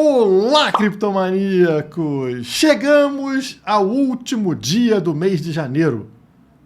Olá, criptomaníacos! Chegamos ao último dia do mês de janeiro.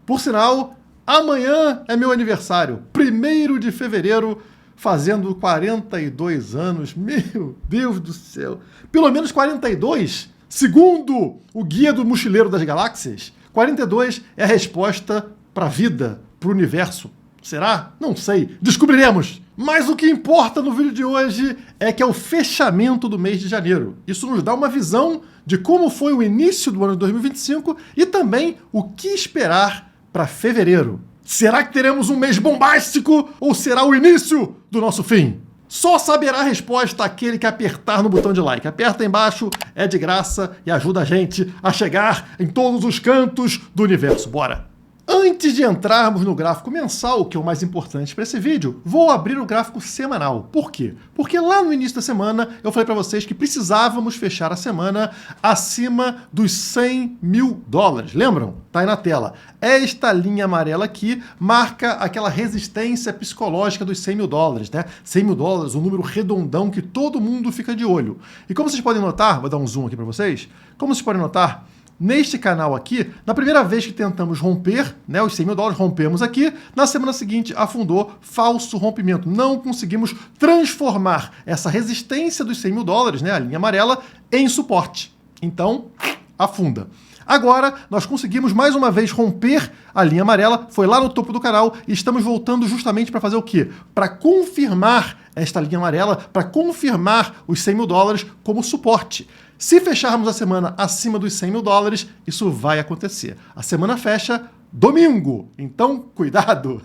Por sinal, amanhã é meu aniversário, 1º de fevereiro, fazendo 42 anos. Meu Deus do céu! Pelo menos 42, segundo o Guia do Mochileiro das Galáxias. 42 é a resposta para a vida, para o universo. Será? Não sei. Descobriremos! Mas o que importa no vídeo de hoje é que é o fechamento do mês de janeiro. Isso nos dá uma visão de como foi o início do ano de 2025 e também o que esperar para fevereiro. Será que teremos um mês bombástico ou será o início do nosso fim? Só saberá a resposta aquele que apertar no botão de like. Aperta aí embaixo, é de graça e ajuda a gente a chegar em todos os cantos do universo. Bora! Antes de entrarmos no gráfico mensal, que é o mais importante para esse vídeo, vou abrir o gráfico semanal. Por quê? Porque lá no início da semana eu falei para vocês que precisávamos fechar a semana acima dos 100 mil dólares. Lembram? Tá aí na tela. Esta linha amarela aqui marca aquela resistência psicológica dos 100 mil dólares, né? 100 mil dólares, um número redondão que todo mundo fica de olho. E como vocês podem notar, vou dar um zoom aqui para vocês, como vocês podem notar, neste canal aqui, na primeira vez que tentamos romper, né, os 100 mil dólares, rompemos aqui, na semana seguinte afundou, falso rompimento. Não conseguimos transformar essa resistência dos 100 mil dólares, né, a linha amarela, em suporte. Então, afunda. Agora, nós conseguimos mais uma vez romper a linha amarela, foi lá no topo do canal e estamos voltando justamente para fazer o quê? Para confirmar esta linha amarela, para confirmar os 100 mil dólares como suporte. Se fecharmos a semana acima dos 100 mil dólares, isso vai acontecer. A semana fecha domingo, então cuidado,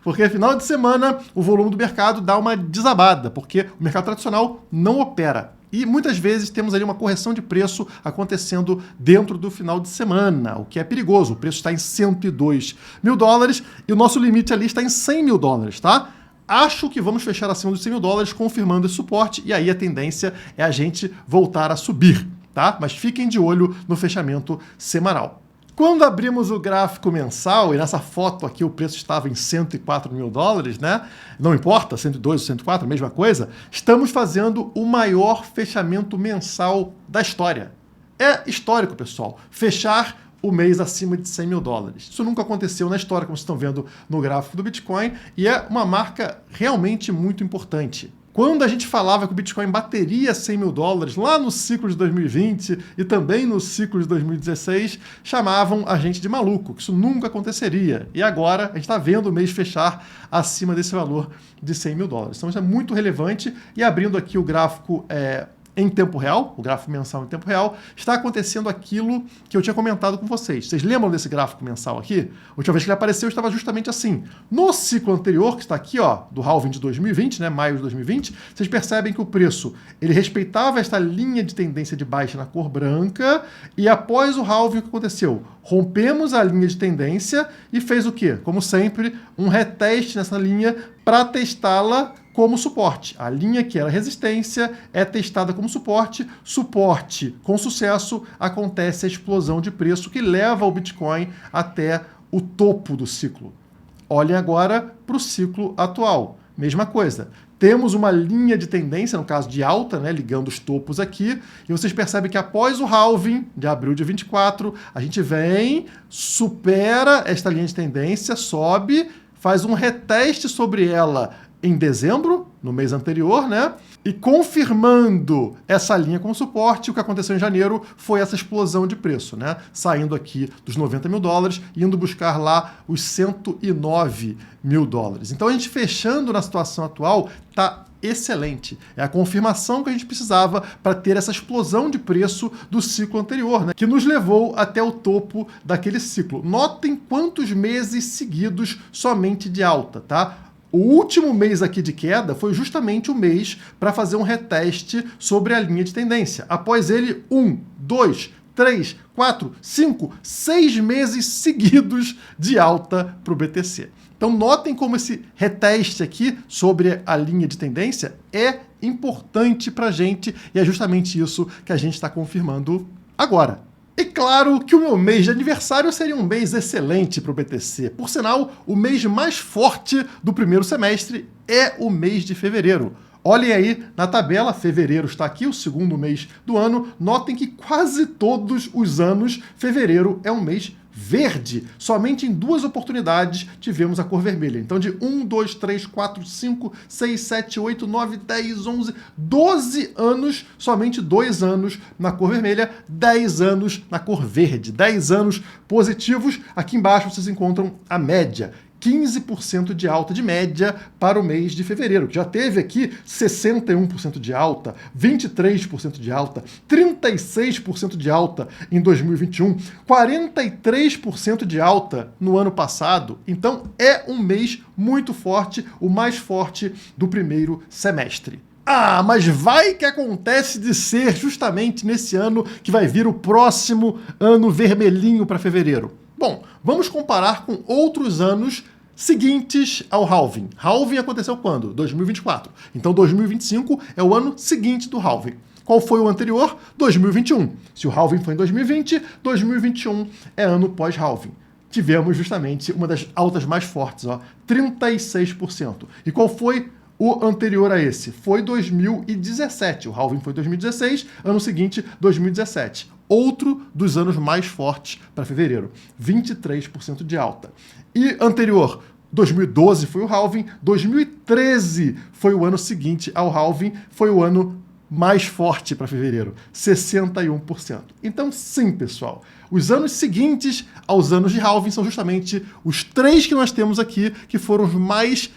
porque final de semana o volume do mercado dá uma desabada, porque o mercado tradicional não opera. E muitas vezes temos ali uma correção de preço acontecendo dentro do final de semana, o que é perigoso. O preço está em 102 mil dólares e o nosso limite ali está em 100 mil dólares, tá? Acho que vamos fechar acima dos 100 mil dólares, confirmando esse suporte, e aí a tendência é a gente voltar a subir, tá? Mas fiquem de olho no fechamento semanal. Quando abrimos o gráfico mensal, e nessa foto aqui o preço estava em 104 mil dólares, né? Não importa, 102 ou 104, mesma coisa, estamos fazendo o maior fechamento mensal da história. É histórico, pessoal, fechar o mês acima de 100 mil dólares. Isso nunca aconteceu na história, como vocês estão vendo no gráfico do Bitcoin, e é uma marca realmente muito importante. Quando a gente falava que o Bitcoin bateria 100 mil dólares lá no ciclo de 2020 e também no ciclo de 2016, chamavam a gente de maluco, que isso nunca aconteceria. E agora a gente está vendo o mês fechar acima desse valor de 100 mil dólares. Então isso é muito relevante. E abrindo aqui o gráfico em tempo real, o gráfico mensal em tempo real, está acontecendo aquilo que eu tinha comentado com vocês. Vocês lembram desse gráfico mensal aqui? A última vez que ele apareceu estava justamente assim. No ciclo anterior, que está aqui, ó, do halving de 2020, né, maio de 2020, vocês percebem que o preço, ele respeitava esta linha de tendência de baixa na cor branca, e após o halving, o que aconteceu? Rompemos a linha de tendência e fez o quê? Como sempre, um reteste nessa linha para testá-la como suporte. A linha que era resistência é testada como suporte. Suporte com sucesso, acontece a explosão de preço que leva o Bitcoin até o topo do ciclo. Olhem agora para o ciclo atual. Mesma coisa. Temos uma linha de tendência, no caso de alta, né, ligando os topos aqui, e vocês percebem que após o halving de abril de 24, a gente vem, supera esta linha de tendência, sobe, faz um reteste sobre ela em dezembro, no mês anterior, né? E confirmando essa linha como suporte, o que aconteceu em janeiro foi essa explosão de preço, né? Saindo aqui dos 90 mil dólares e indo buscar lá os 109 mil dólares. Então a gente fechando na situação atual tá excelente. É a confirmação que a gente precisava para ter essa explosão de preço do ciclo anterior, né? Que nos levou até o topo daquele ciclo. Notem quantos meses seguidos somente de alta, tá? O último mês aqui de queda foi justamente o mês para fazer um reteste sobre a linha de tendência. Após ele, 1, 2, 3, 4, 5, 6 meses seguidos de alta para o BTC. Então notem como esse reteste aqui sobre a linha de tendência é importante para a gente e é justamente isso que a gente está confirmando agora. E claro que o meu mês de aniversário seria um mês excelente para o BTC. Por sinal, o mês mais forte do primeiro semestre é o mês de fevereiro. Olhem aí na tabela, fevereiro está aqui, o segundo mês do ano. Notem que quase todos os anos, fevereiro é um mês verde. Somente em 2 oportunidades tivemos a cor vermelha. Então, de 1, 2, 3, 4, 5, 6, 7, 8, 9, 10, 11, 12 anos, somente 2 anos na cor vermelha, 10 anos na cor verde. 10 anos positivos. Aqui embaixo vocês encontram a média. 15% de alta de média para o mês de fevereiro, que já teve aqui 61% de alta, 23% de alta, 36% de alta em 2021, 43% de alta no ano passado. Então é um mês muito forte, o mais forte do primeiro semestre. Ah, mas vai que acontece de ser justamente nesse ano que vai vir o próximo ano vermelhinho para fevereiro. Bom, vamos comparar com outros anos seguintes ao halving. Halving aconteceu quando? 2024. Então 2025 é o ano seguinte do halving. Qual foi o anterior? 2021. Se o halving foi em 2020, 2021 é ano pós-halving. Tivemos justamente uma das altas mais fortes, 36%. E qual foi o anterior a esse? Foi 2017. O halving foi 2016, ano seguinte, 2017. Outro dos anos mais fortes para fevereiro, 23% de alta. E anterior, 2012 foi o halving, 2013 foi o ano seguinte ao halving, foi o ano mais forte para fevereiro, 61%. Então, sim, pessoal, os anos seguintes aos anos de halving são justamente os 3 que nós temos aqui, que foram os mais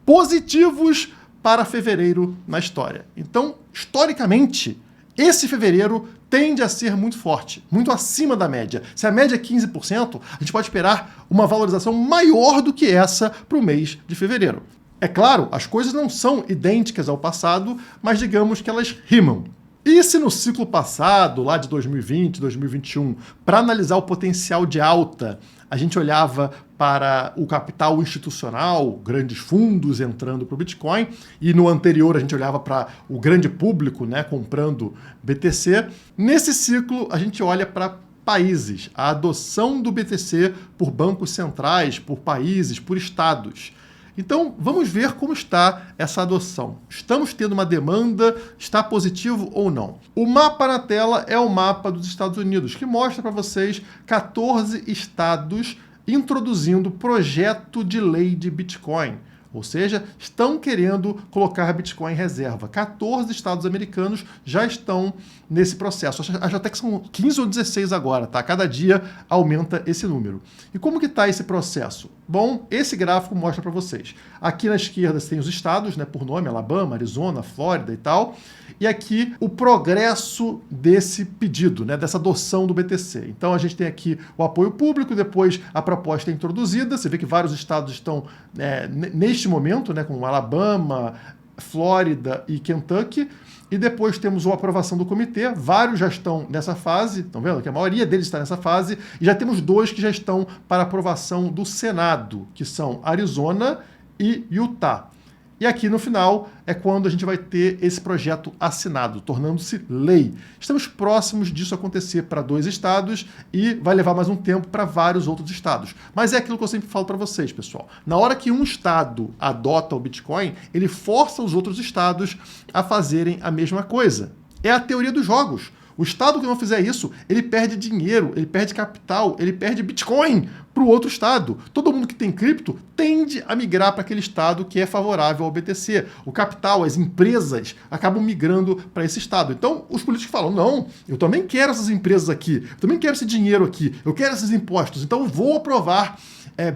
positivos para fevereiro na história. Então, historicamente, esse fevereiro tende a ser muito forte, muito acima da média. Se a média é 15%, a gente pode esperar uma valorização maior do que essa para o mês de fevereiro. É claro, as coisas não são idênticas ao passado, mas digamos que elas rimam. E se no ciclo passado, lá de 2020, 2021, para analisar o potencial de alta, a gente olhava para o capital institucional, grandes fundos entrando para o Bitcoin, e no anterior a gente olhava para o grande público, né, comprando BTC, nesse ciclo a gente olha para países, a adoção do BTC por bancos centrais, por países, por estados. Então, vamos ver como está essa adoção. Estamos tendo uma demanda? Está positivo ou não? O mapa na tela é o mapa dos Estados Unidos, que mostra para vocês 14 estados introduzindo projeto de lei de Bitcoin. Ou seja, estão querendo colocar Bitcoin em reserva. 14 estados americanos já estão nesse processo. Acho até que são 15 ou 16 agora, tá? Cada dia aumenta esse número. E como que está esse processo? Bom, esse gráfico mostra para vocês. Aqui na esquerda você tem os estados, né, por nome, Alabama, Arizona, Flórida e tal. E aqui o progresso desse pedido, né, dessa adoção do BTC. Então a gente tem aqui o apoio público, depois a proposta é introduzida. Você vê que vários estados estão neste momento, né, como Alabama, Flórida e Kentucky. E depois temos a aprovação do comitê, vários já estão nessa fase, estão vendo que a maioria deles está nessa fase, e já temos 2 que já estão para aprovação do Senado, que são Arizona e Utah. E aqui no final é quando a gente vai ter esse projeto assinado, tornando-se lei. Estamos próximos disso acontecer para 2 estados e vai levar mais um tempo para vários outros estados. Mas é aquilo que eu sempre falo para vocês, pessoal. Na hora que um estado adota o Bitcoin, ele força os outros estados a fazerem a mesma coisa. É a teoria dos jogos. O estado que não fizer isso, ele perde dinheiro, ele perde capital, ele perde Bitcoin para o outro estado. Todo mundo que tem cripto tende a migrar para aquele estado que é favorável ao BTC. O capital, as empresas acabam migrando para esse estado. Então, os políticos falam, não, eu também quero essas empresas aqui, eu também quero esse dinheiro aqui, eu quero esses impostos, então eu vou aprovar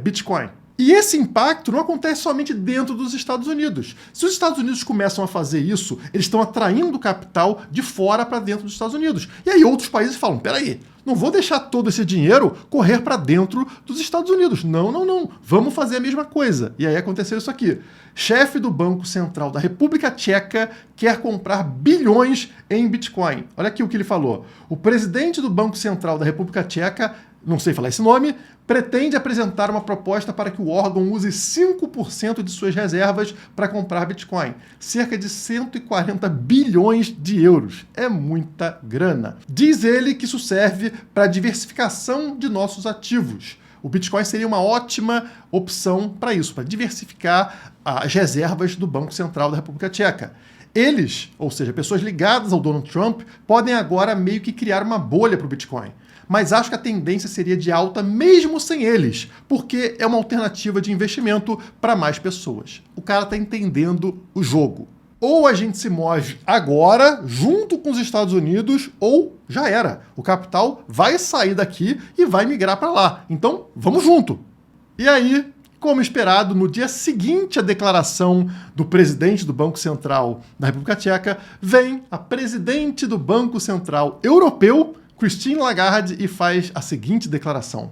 Bitcoin. E esse impacto não acontece somente dentro dos Estados Unidos. Se os Estados Unidos começam a fazer isso, eles estão atraindo capital de fora para dentro dos Estados Unidos. E aí outros países falam, peraí, não vou deixar todo esse dinheiro correr para dentro dos Estados Unidos. Não, não, não. Vamos fazer a mesma coisa. E aí aconteceu isso aqui. Chefe do Banco Central da República Tcheca quer comprar bilhões em Bitcoin. Olha aqui o que ele falou. O presidente do Banco Central da República Tcheca, não sei falar esse nome, pretende apresentar uma proposta para que o órgão use 5% de suas reservas para comprar Bitcoin. Cerca de 140 bilhões de euros. É muita grana. Diz ele que isso serve para a diversificação de nossos ativos. O Bitcoin seria uma ótima opção para isso, para diversificar as reservas do Banco Central da República Tcheca. Eles, ou seja, pessoas ligadas ao Donald Trump, podem agora meio que criar uma bolha para o Bitcoin. Mas acho que a tendência seria de alta mesmo sem eles, porque é uma alternativa de investimento para mais pessoas. O cara está entendendo o jogo. Ou a gente se move agora, junto com os Estados Unidos, ou já era. O capital vai sair daqui e vai migrar para lá. Então, vamos junto. E aí, como esperado, no dia seguinte à declaração do presidente do Banco Central da República Tcheca, vem a presidente do Banco Central Europeu, Christine Lagarde, e faz a seguinte declaração: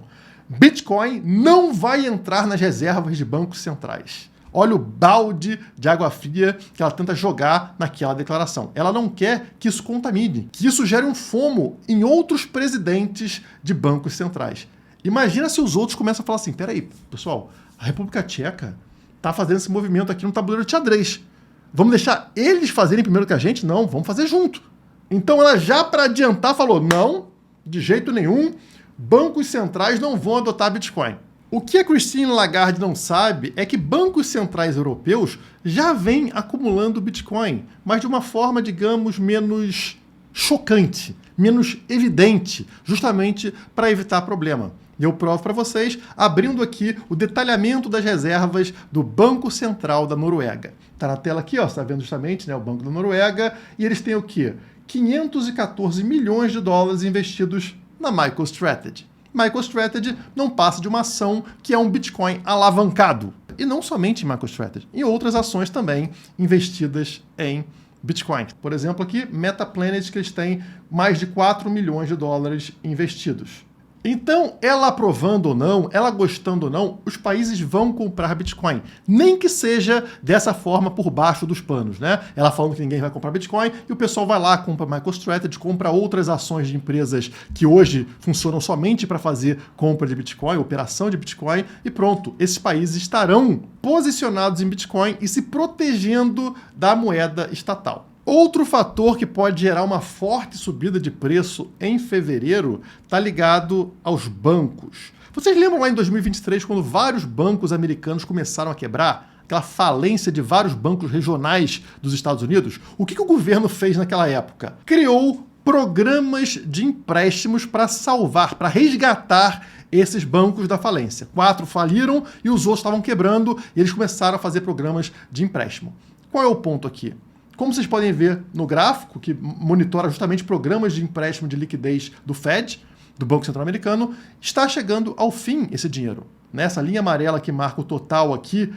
Bitcoin não vai entrar nas reservas de bancos centrais. Olha o balde de água fria que ela tenta jogar naquela declaração. Ela não quer que isso contamine, que isso gere um FOMO em outros presidentes de bancos centrais. Imagina se os outros começam a falar assim: peraí, pessoal, a República Tcheca está fazendo esse movimento aqui no tabuleiro de xadrez. Vamos deixar eles fazerem primeiro que a gente? Não, vamos fazer junto. Então ela já para adiantar falou: não, de jeito nenhum, bancos centrais não vão adotar Bitcoin. O que a Christine Lagarde não sabe é que bancos centrais europeus já vêm acumulando Bitcoin, mas de uma forma, digamos, menos chocante, menos evidente, justamente para evitar problema. E eu provo para vocês, abrindo aqui o detalhamento das reservas do Banco Central da Noruega. Está na tela aqui, ó, você está vendo justamente, né, o Banco da Noruega, e eles têm o quê? 514 milhões de dólares investidos na MicroStrategy. MicroStrategy não passa de uma ação que é um Bitcoin alavancado. E não somente em MicroStrategy, em outras ações também investidas em Bitcoin. Por exemplo, aqui, Metaplanet, que eles têm mais de 4 milhões de dólares investidos. Então, ela aprovando ou não, ela gostando ou não, os países vão comprar Bitcoin. Nem que seja dessa forma por baixo dos panos, né? Ela falando que ninguém vai comprar Bitcoin e o pessoal vai lá, compra MicroStrategy, compra outras ações de empresas que hoje funcionam somente para fazer compra de Bitcoin, operação de Bitcoin, e pronto. Esses países estarão posicionados em Bitcoin e se protegendo da moeda estatal. Outro fator que pode gerar uma forte subida de preço em fevereiro está ligado aos bancos. Vocês lembram lá em 2023, quando vários bancos americanos começaram a quebrar? Aquela falência de vários bancos regionais dos Estados Unidos? O que o governo fez naquela época? Criou programas de empréstimos para salvar, para resgatar esses bancos da falência. 4 faliram e os outros estavam quebrando e eles começaram a fazer programas de empréstimo. Qual é o ponto aqui? Como vocês podem ver no gráfico, que monitora justamente programas de empréstimo de liquidez do Fed, do Banco Central Americano, está chegando ao fim esse dinheiro. Essa linha amarela que marca o total aqui,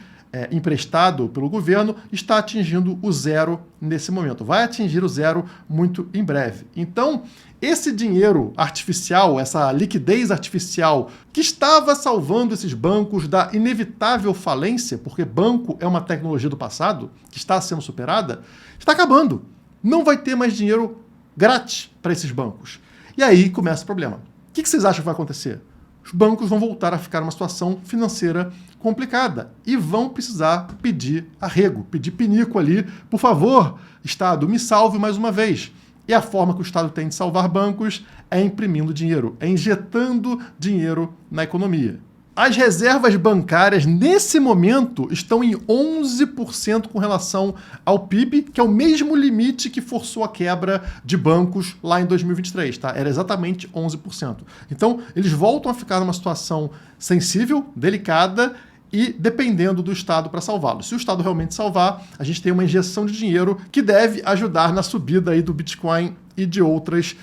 emprestado pelo governo, está atingindo o zero nesse momento. Vai atingir o zero muito em breve. Então, esse dinheiro artificial, essa liquidez artificial que estava salvando esses bancos da inevitável falência, porque banco é uma tecnologia do passado, que está sendo superada, está acabando. Não vai ter mais dinheiro grátis para esses bancos. E aí começa o problema. O que vocês acham que vai acontecer? Os bancos vão voltar a ficar numa situação financeira complicada e vão precisar pedir arrego, pedir pinico ali. Por favor, Estado, me salve mais uma vez. E a forma que o Estado tem de salvar bancos é imprimindo dinheiro, é injetando dinheiro na economia. As reservas bancárias, nesse momento, estão em 11% com relação ao PIB, que é o mesmo limite que forçou a quebra de bancos lá em 2023, tá? Era exatamente 11%. Então, eles voltam a ficar numa situação sensível, delicada, e dependendo do Estado para salvá-lo. Se o Estado realmente salvar, a gente tem uma injeção de dinheiro que deve ajudar na subida aí do Bitcoin e de outras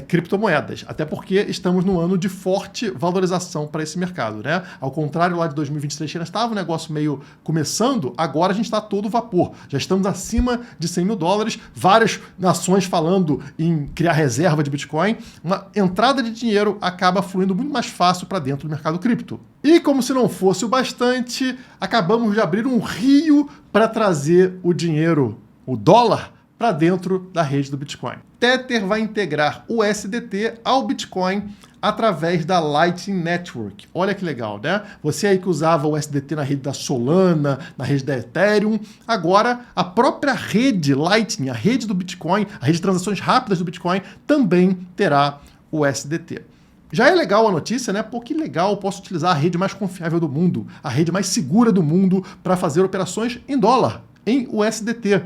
criptomoedas. Até porque estamos num ano de forte valorização para esse mercado, né? Ao contrário lá de 2023, que ainda estava o negócio meio começando, agora a gente está todo vapor. Já estamos acima de 100 mil dólares, várias nações falando em criar reserva de Bitcoin. Uma entrada de dinheiro acaba fluindo muito mais fácil para dentro do mercado cripto. E como se não fosse o bastante, acabamos de abrir um rio para trazer o dinheiro, o dólar, para dentro da rede do Bitcoin. Tether vai integrar o USDT ao Bitcoin através da Lightning Network. Olha que legal, né? Você aí que usava o USDT na rede da Solana, na rede da Ethereum, agora a própria rede Lightning, a rede do Bitcoin, a rede de transações rápidas do Bitcoin, também terá o USDT. Já é legal a notícia, né? Pô, que legal, posso utilizar a rede mais confiável do mundo, a rede mais segura do mundo para fazer operações em dólar, em USDT.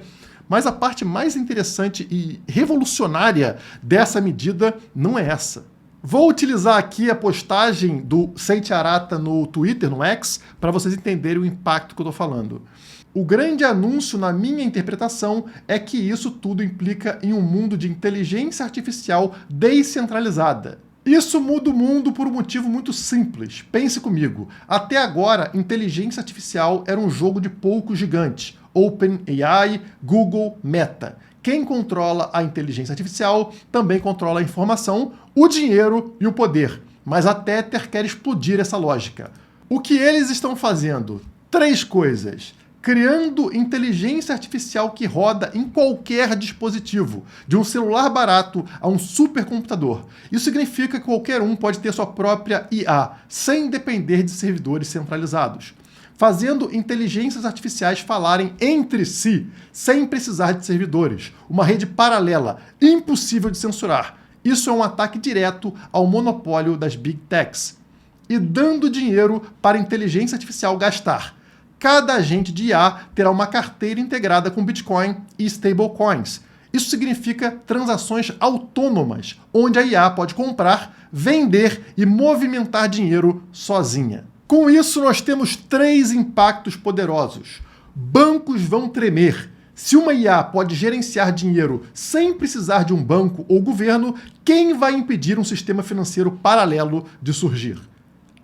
Mas a parte mais interessante e revolucionária dessa medida não é essa. Vou utilizar aqui a postagem do Seiji Arata no Twitter, no X, para vocês entenderem o impacto que eu estou falando. O grande anúncio, na minha interpretação, é que isso tudo implica em um mundo de inteligência artificial descentralizada. Isso muda o mundo por um motivo muito simples. Pense comigo. Até agora, inteligência artificial era um jogo de poucos gigantes. OpenAI, Google, Meta. Quem controla a inteligência artificial também controla a informação, o dinheiro e o poder. Mas a Tether quer explodir essa lógica. O que eles estão fazendo? 3 coisas. Criando inteligência artificial que roda em qualquer dispositivo, de um celular barato a um supercomputador. Isso significa que qualquer um pode ter sua própria IA, sem depender de servidores centralizados. Fazendo inteligências artificiais falarem entre si, sem precisar de servidores. Uma rede paralela, impossível de censurar. Isso é um ataque direto ao monopólio das Big Techs. E dando dinheiro para a inteligência artificial gastar. Cada agente de IA terá uma carteira integrada com Bitcoin e stablecoins. Isso significa transações autônomas, onde a IA pode comprar, vender e movimentar dinheiro sozinha. Com isso, nós temos 3 impactos poderosos. Bancos vão tremer. Se uma IA pode gerenciar dinheiro sem precisar de um banco ou governo, quem vai impedir um sistema financeiro paralelo de surgir?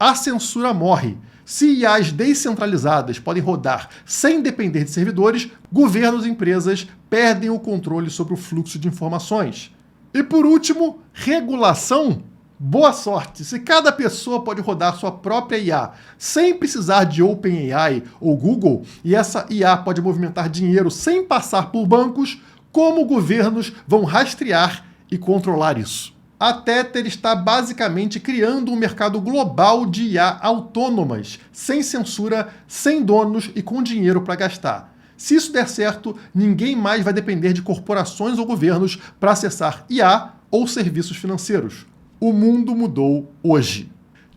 A censura morre. Se IAs descentralizadas podem rodar sem depender de servidores, governos e empresas perdem o controle sobre o fluxo de informações. E por último, regulação. Boa sorte! Se cada pessoa pode rodar sua própria IA sem precisar de OpenAI ou Google, e essa IA pode movimentar dinheiro sem passar por bancos, como governos vão rastrear e controlar isso? A Tether está basicamente criando um mercado global de IA autônomas, sem censura, sem donos e com dinheiro para gastar. Se isso der certo, ninguém mais vai depender de corporações ou governos para acessar IA ou serviços financeiros. O mundo mudou hoje.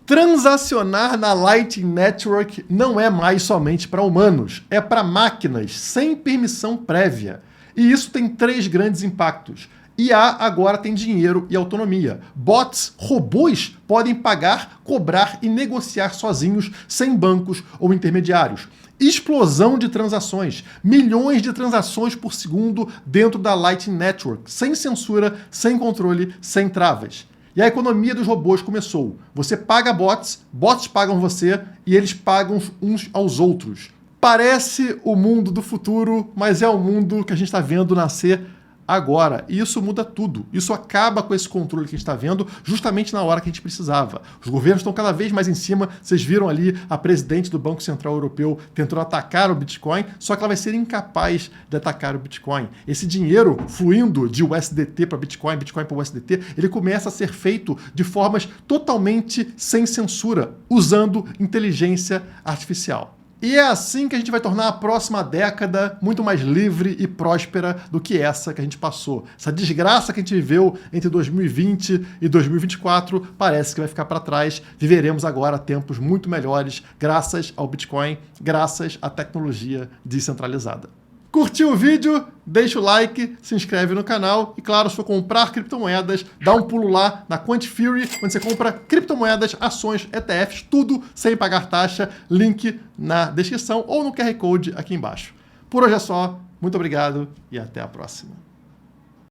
Transacionar na Lightning Network não é mais somente para humanos, é para máquinas, sem permissão prévia. E isso tem 3 grandes impactos. IA agora tem dinheiro e autonomia. Bots, robôs, podem pagar, cobrar e negociar sozinhos, sem bancos ou intermediários. Explosão de transações. Milhões de transações por segundo dentro da Lightning Network, sem censura, sem controle, sem travas. E a economia dos robôs começou. Você paga bots, bots pagam você e eles pagam uns aos outros. Parece o mundo do futuro, mas é o mundo que a gente está vendo nascer agora. E isso muda tudo. Isso acaba com esse controle que a gente está vendo justamente na hora que a gente precisava. Os governos estão cada vez mais em cima. Vocês viram ali a presidente do Banco Central Europeu tentando atacar o Bitcoin, só que ela vai ser incapaz de atacar o Bitcoin. Esse dinheiro fluindo de USDT para Bitcoin, Bitcoin para USDT, ele começa a ser feito de formas totalmente sem censura, usando inteligência artificial. E é assim que a gente vai tornar a próxima década muito mais livre e próspera do que essa que a gente passou. Essa desgraça que a gente viveu entre 2020 e 2024 parece que vai ficar para trás. Viveremos agora tempos muito melhores graças ao Bitcoin, graças à tecnologia descentralizada. Curtiu o vídeo? Deixa o like, se inscreve no canal e, claro, se for comprar criptomoedas, dá um pulo lá na Quantifury, onde você compra criptomoedas, ações, ETFs, tudo sem pagar taxa. Link na descrição ou no QR Code aqui embaixo. Por hoje é só. Muito obrigado e até a próxima.